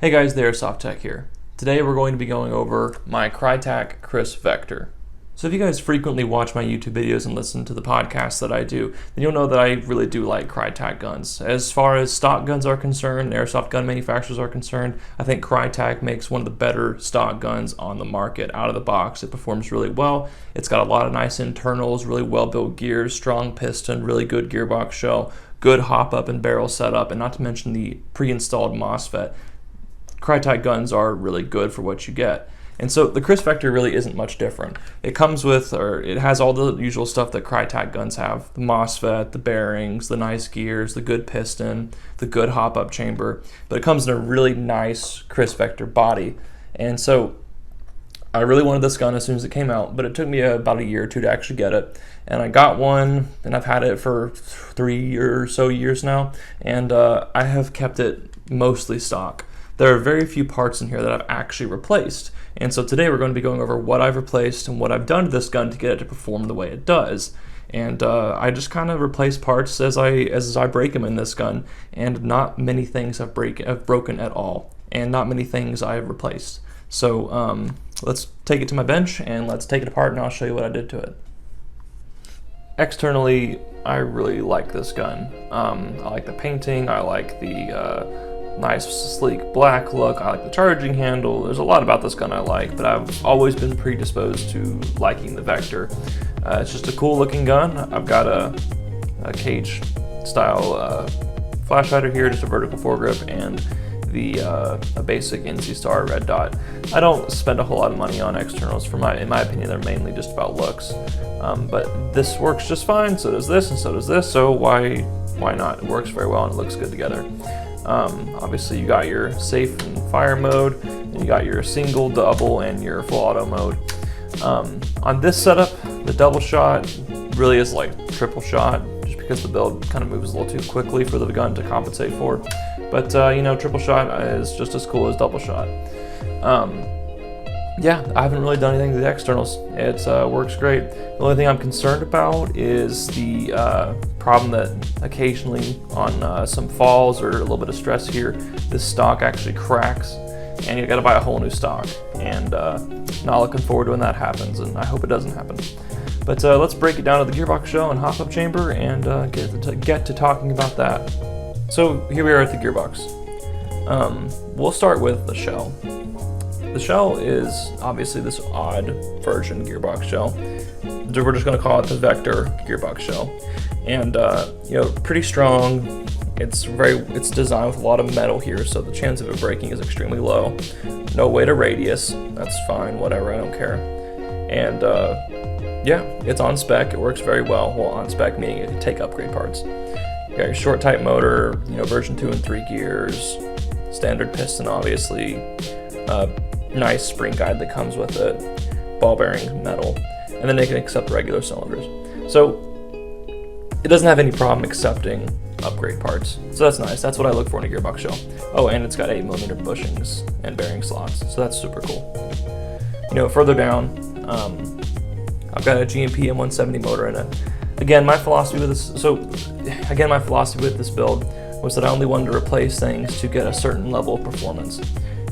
Hey guys, TheAirsoftTech here. Today we're going to be going over my Krytac Kriss Vector. So if you guys frequently watch my YouTube videos and listen to the podcasts that I do, then you'll know that I really do like Krytac guns. As far as stock guns are concerned, airsoft gun manufacturers are concerned, I think Krytac makes one of the better stock guns on the market out of the box. It performs really well. It's got a lot of nice internals, really well-built gears, strong piston, really good gearbox shell, good hop-up and barrel setup, and not to mention the pre-installed MOSFET. Krytac guns are really good for what you get. And so the Kriss Vector really isn't much different. It comes with, or it has all the usual stuff that Krytac guns have. The MOSFET, the bearings, the nice gears, the good piston, the good hop-up chamber. But it comes in a really nice Kriss Vector body. And so I really wanted this gun as soon as it came out, but it took me about a year or two to actually get it. And I got one, and I've had it for 3 or so years now, and I have kept it mostly stock. There are very few parts in here that I've actually replaced. And so today we're going to be going over what I've replaced and what I've done to this gun to get it to perform the way it does. And I just kind of replace parts as I break them in this gun, and not many things have broken at all, and not many things I've replaced. So let's take it to my bench and let's take it apart, and I'll show you what I did to it. Externally, I really like this gun. I like the painting, I like the nice sleek black look, I like the charging handle. There's a lot about this gun I like, but I've always been predisposed to liking the Vector. It's just a cool looking gun. I've got a cage style flash hider here, just a vertical foregrip, and a basic NC Star red dot. I don't spend a whole lot of money on externals. In my opinion, they're mainly just about looks. But this works just fine, so does this, and so does this, so why not? It works very well and it looks good together. Obviously you got your safe and fire mode, and you got your single, double, and your full auto mode. On this setup, the double shot really is like triple shot, just because the build kind of moves a little too quickly for the gun to compensate for. But you know, triple shot is just as cool as double shot. Yeah, I haven't really done anything to the externals. It works great. The only thing I'm concerned about is the problem that occasionally on some falls or a little bit of stress here, this stock actually cracks, and you gotta buy a whole new stock. And not looking forward to when that happens, and I hope it doesn't happen. But let's break it down to the gearbox shell and hop-up chamber and get to talking about that. So here we are at the gearbox. We'll start with the shell. The shell is obviously this odd version gearbox shell. We're just going to call it the Vector gearbox shell, and you know, pretty strong. It's designed with a lot of metal here, so the chance of it breaking is extremely low. No weight or radius. That's fine. Whatever. I don't care. And yeah, it's on spec. It works very well. Well, on spec meaning it can take upgrade parts. You got your short type motor. You know, version 2 and 3 gears. Standard piston, obviously. Nice spring guide that comes with it, ball bearing metal, and then they can accept regular cylinders. So it doesn't have any problem accepting upgrade parts, so that's nice. That's what I look for in a gearbox shell. Oh, and it's got 8mm bushings and bearing slots, so that's super cool. You know, further down, I've got a GMP M170 motor in it. Again, my philosophy with this build was that I only wanted to replace things to get a certain level of performance.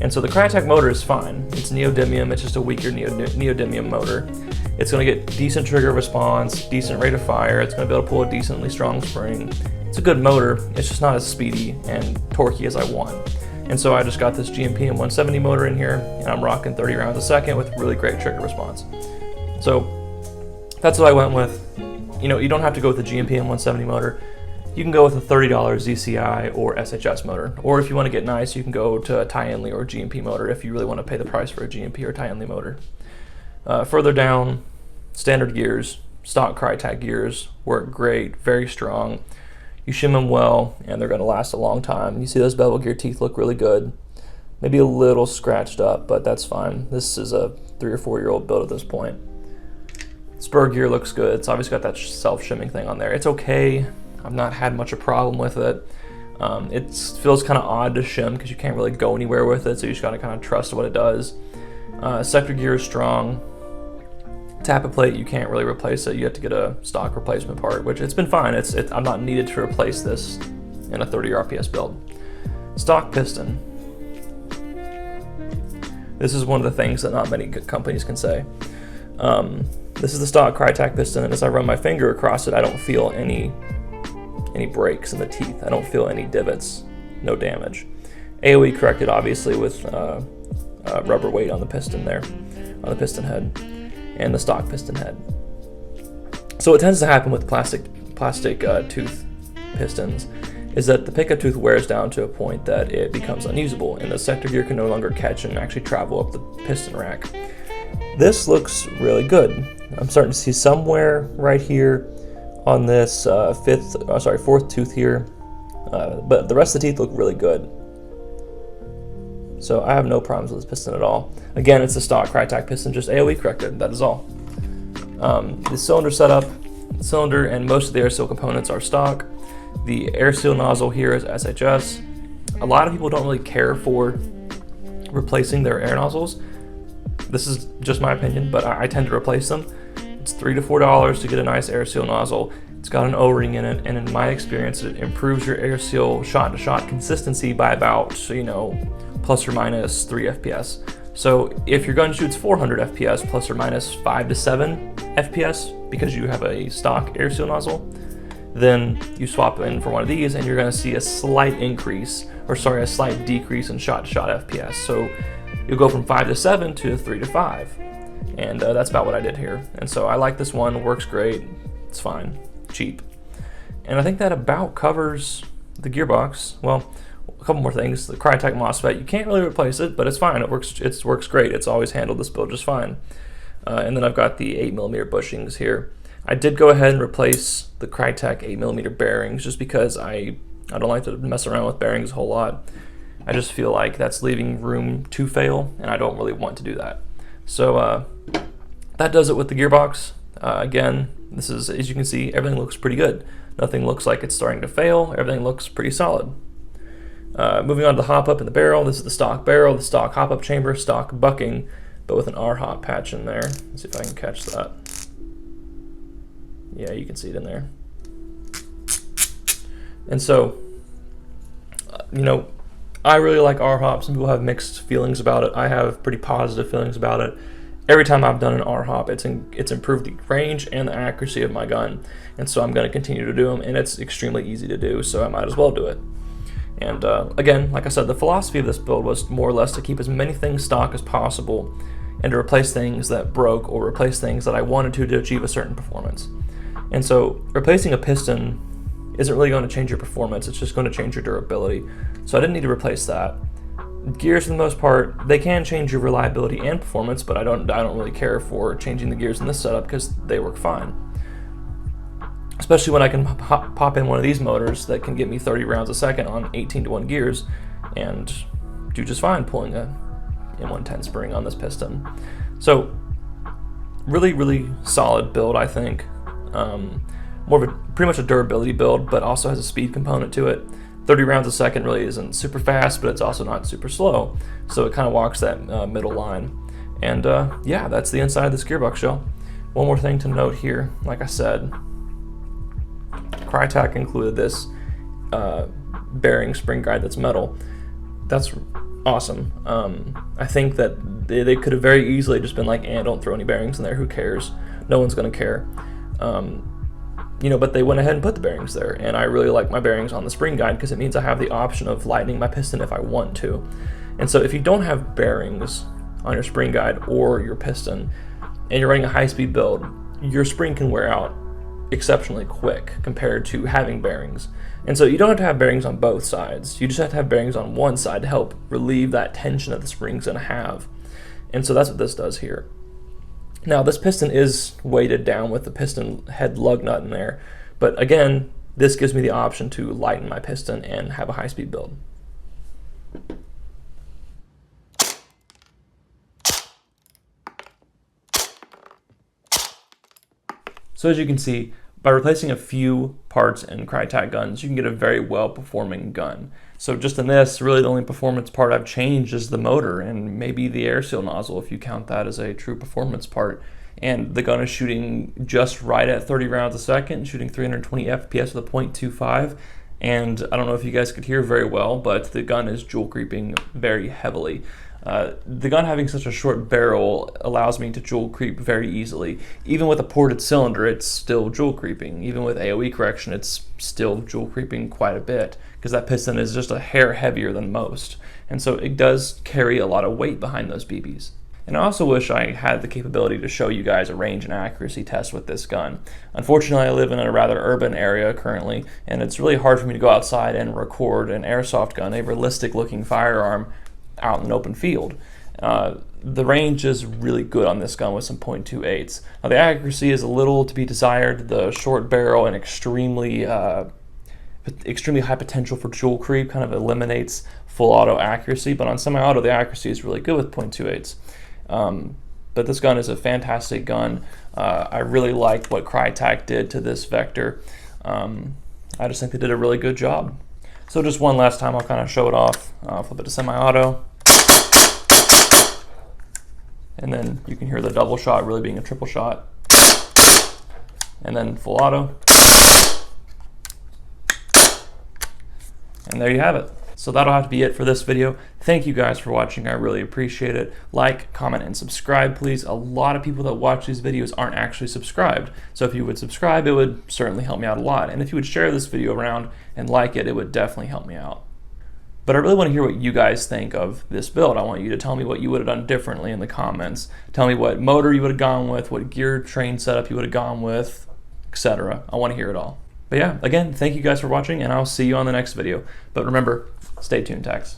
And so the Krytac motor is fine. It's neodymium, it's just a weaker neodymium motor. It's gonna get decent trigger response, decent rate of fire, it's gonna be able to pull a decently strong spring. It's a good motor, it's just not as speedy and torquey as I want. And so I just got this GMP M170 motor in here, and I'm rocking 30 rounds a second with really great trigger response. So that's what I went with. You know, you don't have to go with the GMP M170 motor. You can go with a $30 ZCI or SHS motor. Or if you want to get nice, you can go to a Ty-Enley or a GMP motor if you really want to pay the price for a GMP or Ty-Enley motor. Further down, standard gears, stock Krytac gears, work great, very strong. You shim them well, and they're going to last a long time. You see those bevel gear teeth look really good. Maybe a little scratched up, but that's fine. This is a 3 or 4 year old build at this point. Spur gear looks good. It's obviously got that self-shimming thing on there. It's okay. I've not had much of a problem with it. It feels kind of odd to shim because you can't really go anywhere with it, so you just got to kind of trust what it does. Sector gear is strong. Tappet plate, you can't really replace it. You have to get a stock replacement part, which it's been fine. I'm not needed to replace this in a 30 RPS build. Stock piston. This is one of the things that not many good companies can say. This is the stock Krytac piston, and as I run my finger across it, I don't feel any breaks in the teeth. I don't feel any divots, no damage. AOE corrected obviously with rubber weight on the piston there, on the piston head, and the stock piston head. So what tends to happen with plastic tooth pistons is that the pickup tooth wears down to a point that it becomes unusable, and the sector gear can no longer catch and actually travel up the piston rack. This looks really good. I'm starting to see somewhere right here on this fourth tooth here, but the rest of the teeth look really good. So I have no problems with this piston at all. Again, it's a stock Krytac piston, just AOE corrected, that is all. The cylinder setup, cylinder and most of the air seal components are stock. The air seal nozzle here is SHS. A lot of people don't really care for replacing their air nozzles. This is just my opinion, but I tend to replace them. It's $3 to $4 to get a nice air seal nozzle. It's got an O-ring in it, and in my experience, it improves your air seal shot-to-shot consistency by about, plus or minus 3 FPS. So if your gun shoots 400 FPS, plus or minus 5 to 7 FPS, because you have a stock air seal nozzle, then you swap in for one of these, and you're going to see a slight decrease in shot-to-shot FPS. So you'll go from 5 to 7 to 3 to 5. And that's about what I did here. And so I like this one, works great, it's fine, cheap. And I think that about covers the Gearbox. Well, a couple more things. The Krytac MOSFET, you can't really replace it, but it's fine, it works great. It's always handled this build just fine. And then I've got the 8mm bushings here. I did go ahead and replace the Krytac 8mm bearings just because I don't like to mess around with bearings a whole lot. I just feel like that's leaving room to fail, and I don't really want to do that. So that does it with the Gearbox. Again, this is, as you can see, everything looks pretty good. Nothing looks like it's starting to fail. Everything looks pretty solid. Moving on to the hop-up in the barrel. This is the stock barrel, the stock hop-up chamber, stock bucking, but with an R-hop patch in there. Let's see if I can catch that. Yeah, you can see it in there. And so, I really like R-hop. Some people have mixed feelings about it. I have pretty positive feelings about it. Every time I've done an R-hop, it's improved the range and the accuracy of my gun. And so I'm going to continue to do them, and it's extremely easy to do, so I might as well do it. And again, like I said, the philosophy of this build was more or less to keep as many things stock as possible and to replace things that broke or replace things that I wanted to achieve a certain performance. And so replacing a piston isn't really going to change your performance, it's just going to change your durability. So I didn't need to replace that. Gears, for the most part, they can change your reliability and performance, but I don't really care for changing the gears in this setup because they work fine. Especially when I can pop in one of these motors that can get me 30 rounds a second on 18:1 gears and do just fine pulling a M110 spring on this piston. So really, really solid build, I think. More of pretty much a durability build, but also has a speed component to it. 30 rounds a second really isn't super fast, but it's also not super slow. So it kind of walks that middle line. And yeah, that's the inside of this Gearbox shell. One more thing to note here, like I said, Krytac included this bearing spring guide that's metal. That's awesome. I think that they could have very easily just been like, don't throw any bearings in there, who cares? No one's gonna care. But they went ahead and put the bearings there, and I really like my bearings on the spring guide because it means I have the option of lightening my piston if I want to. And so if you don't have bearings on your spring guide or your piston, and you're running a high-speed build, your spring can wear out exceptionally quick compared to having bearings. And so you don't have to have bearings on both sides. You just have to have bearings on one side to help relieve that tension that the spring's gonna have. And so that's what this does here. Now this piston is weighted down with the piston head lug nut in there, but again, this gives me the option to lighten my piston and have a high-speed build. So as you can see, by replacing a few parts in Krytac guns, you can get a very well-performing gun. So just in this, really the only performance part I've changed is the motor and maybe the air seal nozzle, if you count that as a true performance part. And the gun is shooting just right at 30 rounds a second, shooting 320 FPS with a .25. And I don't know if you guys could hear very well, but the gun is jewel creeping very heavily. The gun having such a short barrel allows me to jewel creep very easily. Even with a ported cylinder, it's still jewel creeping. Even with AoE correction, it's still jewel creeping quite a bit, because that piston is just a hair heavier than most. And so it does carry a lot of weight behind those BBs. And I also wish I had the capability to show you guys a range and accuracy test with this gun. Unfortunately, I live in a rather urban area currently, and it's really hard for me to go outside and record an airsoft gun, a realistic looking firearm, out in an open field. The range is really good on this gun with some .28s. Now the accuracy is a little to be desired. The short barrel and extremely high potential for jewel creep kind of eliminates full auto accuracy, but on semi-auto the accuracy is really good with .28s. But this gun is a fantastic gun. I really like what Krytac did to this vector. I just think they did a really good job. So just one last time, I'll kind of show it off. Flip it to semi-auto. And then you can hear the double shot really being a triple shot. And then full auto. And there you have it. So that'll have to be it for this video. Thank you guys for watching. I really appreciate it. Like, comment, and subscribe, please. A lot of people that watch these videos aren't actually subscribed. So if you would subscribe, it would certainly help me out a lot. And if you would share this video around and like it, it would definitely help me out. But I really want to hear what you guys think of this build. I want you to tell me what you would have done differently in the comments. Tell me what motor you would have gone with, what gear train setup you would have gone with, etc. I want to hear it all. But yeah, again, thank you guys for watching, and I'll see you on the next video. But remember, stay tuned, techs.